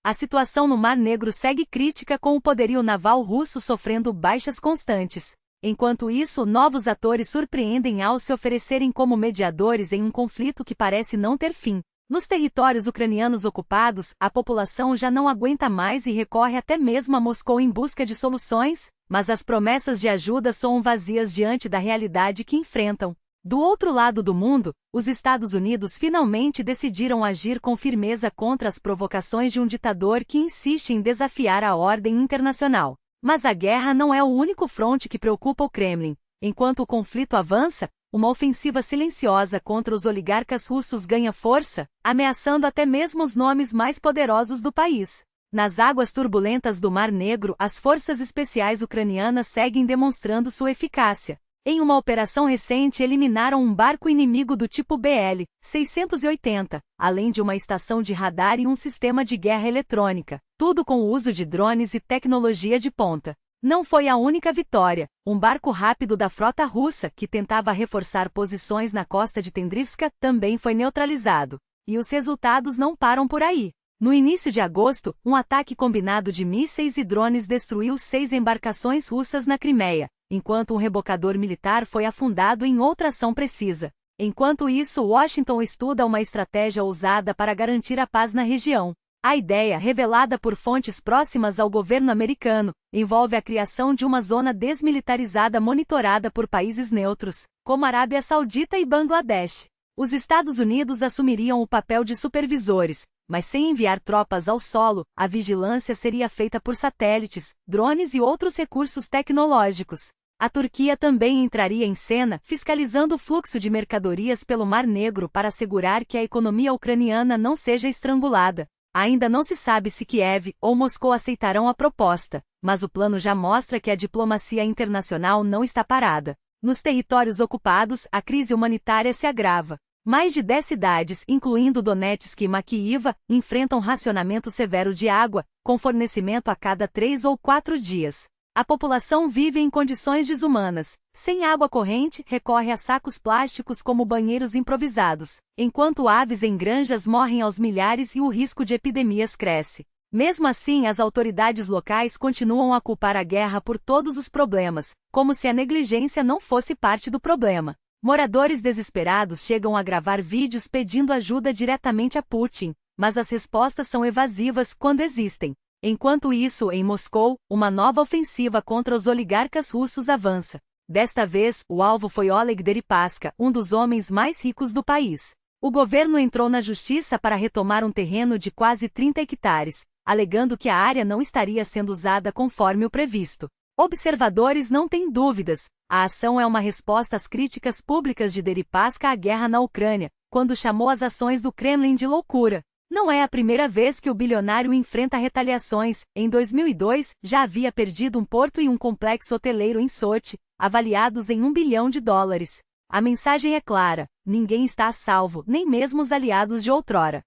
A situação no Mar Negro segue crítica, com o poderio naval russo sofrendo baixas constantes. Enquanto isso, novos atores surpreendem ao se oferecerem como mediadores em um conflito que parece não ter fim. Nos territórios ucranianos ocupados, a população já não aguenta mais e recorre até mesmo a Moscou em busca de soluções, mas as promessas de ajuda soam vazias diante da realidade que enfrentam. Do outro lado do mundo, os Estados Unidos finalmente decidiram agir com firmeza contra as provocações de um ditador que insiste em desafiar a ordem internacional. Mas a guerra não é o único fronte que preocupa o Kremlin. Enquanto o conflito avança, uma ofensiva silenciosa contra os oligarcas russos ganha força, ameaçando até mesmo os nomes mais poderosos do país. Nas águas turbulentas do Mar Negro, as forças especiais ucranianas seguem demonstrando sua eficácia. Em uma operação recente, eliminaram um barco inimigo do tipo BL-680, além de uma estação de radar e um sistema de guerra eletrônica, tudo com o uso de drones e tecnologia de ponta. Não foi a única vitória. Um barco rápido da frota russa, que tentava reforçar posições na costa de Tendrivska, também foi neutralizado. E os resultados não param por aí. No início de agosto, um ataque combinado de mísseis e drones destruiu 6 embarcações russas na Crimeia, enquanto um rebocador militar foi afundado em outra ação precisa. Enquanto isso, Washington estuda uma estratégia ousada para garantir a paz na região. A ideia, revelada por fontes próximas ao governo americano, envolve a criação de uma zona desmilitarizada monitorada por países neutros, como Arábia Saudita e Bangladesh. Os Estados Unidos assumiriam o papel de supervisores, mas sem enviar tropas ao solo, a vigilância seria feita por satélites, drones e outros recursos tecnológicos. A Turquia também entraria em cena, fiscalizando o fluxo de mercadorias pelo Mar Negro para assegurar que a economia ucraniana não seja estrangulada. Ainda não se sabe se Kiev ou Moscou aceitarão a proposta, mas o plano já mostra que a diplomacia internacional não está parada. Nos territórios ocupados, a crise humanitária se agrava. Mais de 10 cidades, incluindo Donetsk e Makiiva, enfrentam racionamento severo de água, com fornecimento a cada 3 ou 4 dias. A população vive em condições desumanas. Sem água corrente, recorre a sacos plásticos como banheiros improvisados, enquanto aves em granjas morrem aos milhares e o risco de epidemias cresce. Mesmo assim, as autoridades locais continuam a culpar a guerra por todos os problemas, como se a negligência não fosse parte do problema. Moradores desesperados chegam a gravar vídeos pedindo ajuda diretamente a Putin, mas as respostas são evasivas quando existem. Enquanto isso, em Moscou, uma nova ofensiva contra os oligarcas russos avança. Desta vez, o alvo foi Oleg Deripaska, um dos homens mais ricos do país. O governo entrou na justiça para retomar um terreno de quase 30 hectares, alegando que a área não estaria sendo usada conforme o previsto. Observadores não têm dúvidas. A ação é uma resposta às críticas públicas de Deripaska à guerra na Ucrânia, quando chamou as ações do Kremlin de loucura. Não é a primeira vez que o bilionário enfrenta retaliações. Em 2002, já havia perdido um porto e um complexo hoteleiro em Sochi, avaliados em US$ 1 bilhão. A mensagem é clara: ninguém está a salvo, nem mesmo os aliados de outrora.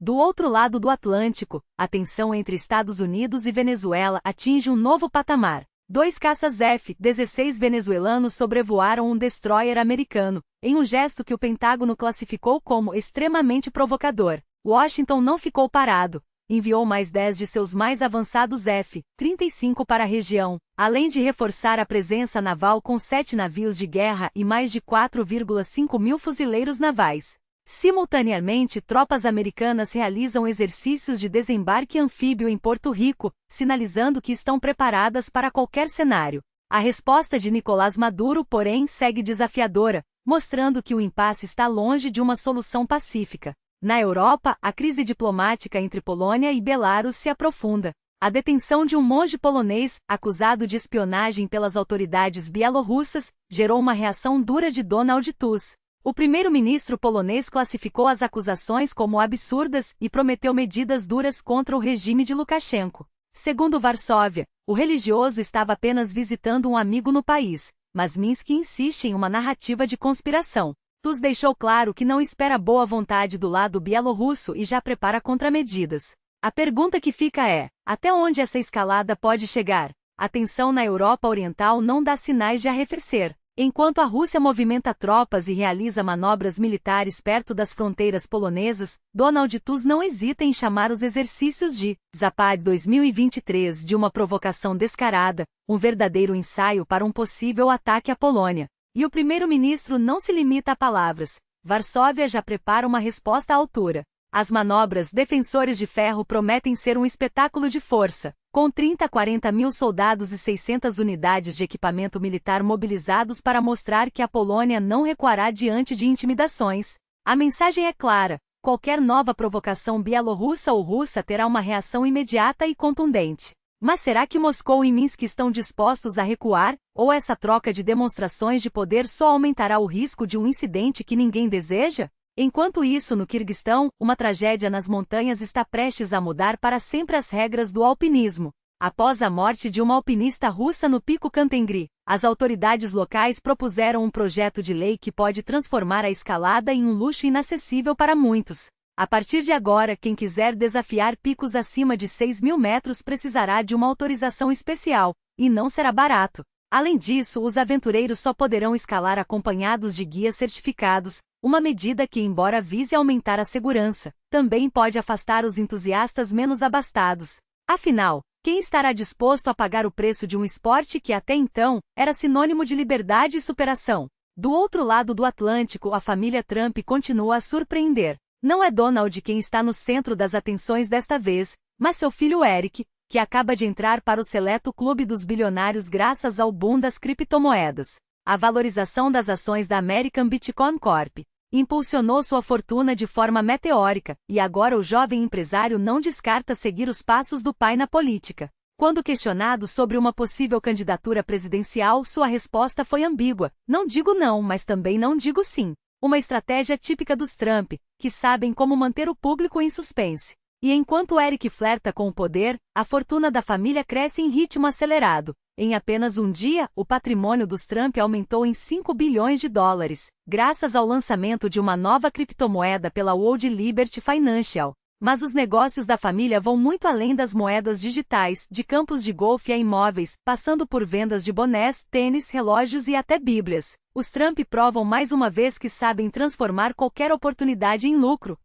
Do outro lado do Atlântico, a tensão entre Estados Unidos e Venezuela atinge um novo patamar. 2 caças F-16 venezuelanos sobrevoaram um destroyer americano, em um gesto que o Pentágono classificou como extremamente provocador. Washington não ficou parado. Enviou mais 10 de seus mais avançados F-35 para a região, além de reforçar a presença naval com 7 navios de guerra e mais de 4,5 mil fuzileiros navais. Simultaneamente, tropas americanas realizam exercícios de desembarque anfíbio em Porto Rico, sinalizando que estão preparadas para qualquer cenário. A resposta de Nicolás Maduro, porém, segue desafiadora, mostrando que o impasse está longe de uma solução pacífica. Na Europa, a crise diplomática entre Polônia e Belarus se aprofunda. A detenção de um monge polonês, acusado de espionagem pelas autoridades bielorrussas, gerou uma reação dura de Donald Tusk. O primeiro-ministro polonês classificou as acusações como absurdas e prometeu medidas duras contra o regime de Lukashenko. Segundo Varsóvia, o religioso estava apenas visitando um amigo no país, mas Minsk insiste em uma narrativa de conspiração. Tusk deixou claro que não espera boa vontade do lado bielorrusso e já prepara contramedidas. A pergunta que fica é: até onde essa escalada pode chegar? A tensão na Europa Oriental não dá sinais de arrefecer. Enquanto a Rússia movimenta tropas e realiza manobras militares perto das fronteiras polonesas, Donald Tusk não hesita em chamar os exercícios de Zapad 2023 de uma provocação descarada, um verdadeiro ensaio para um possível ataque à Polônia. E o primeiro-ministro não se limita a palavras. Varsóvia já prepara uma resposta à altura. As manobras Defensores de Ferro prometem ser um espetáculo de força, com 30 a 40 mil soldados e 600 unidades de equipamento militar mobilizados para mostrar que a Polônia não recuará diante de intimidações. A mensagem é clara: qualquer nova provocação bielorrussa ou russa terá uma reação imediata e contundente. Mas será que Moscou e Minsk estão dispostos a recuar, ou essa troca de demonstrações de poder só aumentará o risco de um incidente que ninguém deseja? Enquanto isso, no Quirguistão, uma tragédia nas montanhas está prestes a mudar para sempre as regras do alpinismo. Após a morte de uma alpinista russa no Pico Kantengri, as autoridades locais propuseram um projeto de lei que pode transformar a escalada em um luxo inacessível para muitos. A partir de agora, quem quiser desafiar picos acima de 6.000 metros precisará de uma autorização especial, e não será barato. Além disso, os aventureiros só poderão escalar acompanhados de guias certificados, uma medida que, embora vise aumentar a segurança, também pode afastar os entusiastas menos abastados. Afinal, quem estará disposto a pagar o preço de um esporte que até então era sinônimo de liberdade e superação? Do outro lado do Atlântico, a família Trump continua a surpreender. Não é Donald quem está no centro das atenções desta vez, mas seu filho Eric, que acaba de entrar para o seleto clube dos bilionários graças ao boom das criptomoedas. A valorização das ações da American Bitcoin Corp impulsionou sua fortuna de forma meteórica, e agora o jovem empresário não descarta seguir os passos do pai na política. Quando questionado sobre uma possível candidatura presidencial, sua resposta foi ambígua: não digo não, mas também não digo sim. Uma estratégia típica dos Trump, que sabem como manter o público em suspense. E enquanto Eric flerta com o poder, a fortuna da família cresce em ritmo acelerado. Em apenas um dia, o patrimônio dos Trump aumentou em 5 bilhões de dólares, graças ao lançamento de uma nova criptomoeda pela World Liberty Financial. Mas os negócios da família vão muito além das moedas digitais, de campos de golfe a imóveis, passando por vendas de bonés, tênis, relógios e até bíblias. Os Trump provam mais uma vez que sabem transformar qualquer oportunidade em lucro.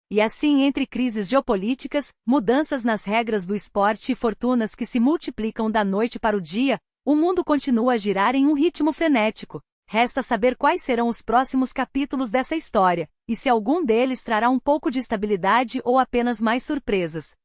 E assim, entre crises geopolíticas, mudanças nas regras do esporte e fortunas que se multiplicam da noite para o dia, o mundo continua a girar em um ritmo frenético. Resta saber quais serão os próximos capítulos dessa história, e se algum deles trará um pouco de estabilidade ou apenas mais surpresas.